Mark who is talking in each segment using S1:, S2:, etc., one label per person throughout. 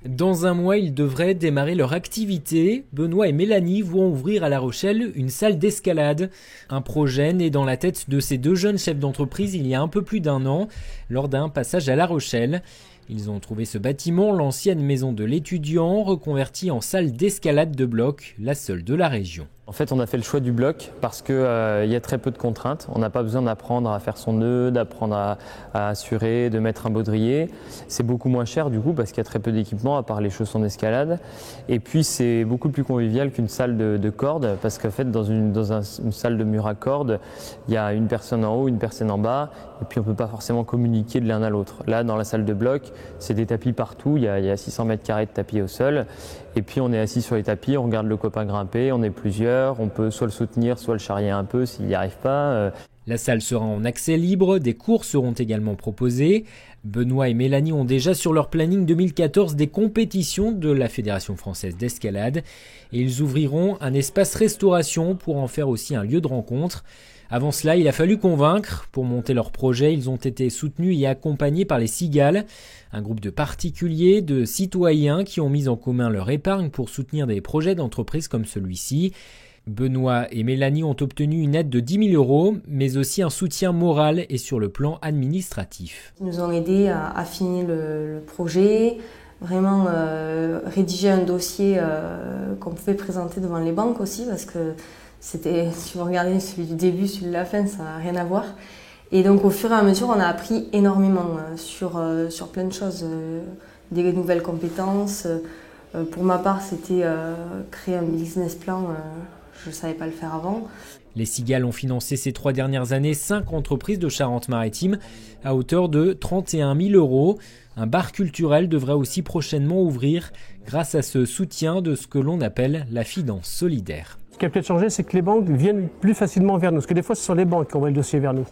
S1: Dans un mois, ils devraient démarrer leur activité. Benoît et Mélanie vont ouvrir à La Rochelle une salle d'escalade. Un projet né dans la tête de ces deux jeunes chefs d'entreprise il y a un peu plus d'un an, lors d'un passage à La Rochelle. Ils ont trouvé ce bâtiment, l'ancienne maison de l'étudiant, reconvertie en salle d'escalade de bloc, la seule de la région.
S2: En fait, on a fait le choix du bloc parce qu'il y a très peu de contraintes. On n'a pas besoin d'apprendre à faire son nœud, d'apprendre à assurer, de mettre un baudrier. C'est beaucoup moins cher du coup parce qu'il y a très peu d'équipement à part les chaussons d'escalade. Et puis c'est beaucoup plus convivial qu'une salle de cordes parce qu'en fait dans une salle de mur à cordes, il y a une personne en haut, une personne en bas et puis on ne peut pas forcément communiquer de l'un à l'autre. Là, dans la salle de bloc, c'est des tapis partout. Il y a 600 mètres carrés de tapis au sol. Et puis on est assis sur les tapis, on regarde le copain grimper, on est plusieurs, on peut soit le soutenir, soit le charrier un peu s'il n'y arrive pas.
S1: La salle sera en accès libre, des cours seront également proposés. Benoît et Mélanie ont déjà sur leur planning 2014 des compétitions de la Fédération française d'escalade et ils ouvriront un espace restauration pour en faire aussi un lieu de rencontre. Avant cela, il a fallu convaincre. Pour monter leur projet, ils ont été soutenus et accompagnés par les Cigales, un groupe de particuliers, de citoyens qui ont mis en commun leur épargne pour soutenir des projets d'entreprise comme celui-ci. Benoît et Mélanie ont obtenu une aide de 10 000 €, mais aussi un soutien moral et sur le plan administratif.
S3: Ils nous ont aidés à affiner le projet, vraiment rédiger un dossier qu'on pouvait présenter devant les banques aussi, parce que si vous regardez celui du début, celui de la fin, ça n'a rien à voir. Et donc au fur et à mesure, on a appris énormément sur plein de choses, des nouvelles compétences. Pour ma part, c'était créer un business plan. Je ne savais pas le faire avant.
S1: Les Cigales ont financé ces 3 dernières années 5 entreprises de Charente-Maritime à hauteur de 31 000 €. Un bar culturel devrait aussi prochainement ouvrir grâce à ce soutien de ce que l'on appelle la finance solidaire.
S4: Ce qui a peut-être changé, c'est que les banques viennent plus facilement vers nous. Parce que des fois, ce sont les banques qui envoient le dossier vers nous.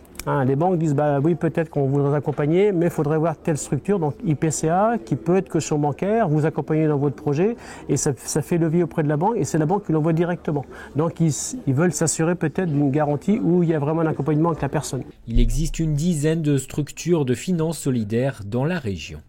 S4: Les banques disent oui, peut-être qu'on voudrait accompagner, mais il faudrait voir telle structure, donc IPCA, qui peut être caution bancaire, vous accompagner dans votre projet, et ça fait levier auprès de la banque, et c'est la banque qui l'envoie directement. Donc ils veulent s'assurer peut-être d'une garantie où il y a vraiment un accompagnement avec la personne.
S1: Il existe une dizaine de structures de finances solidaires dans la région.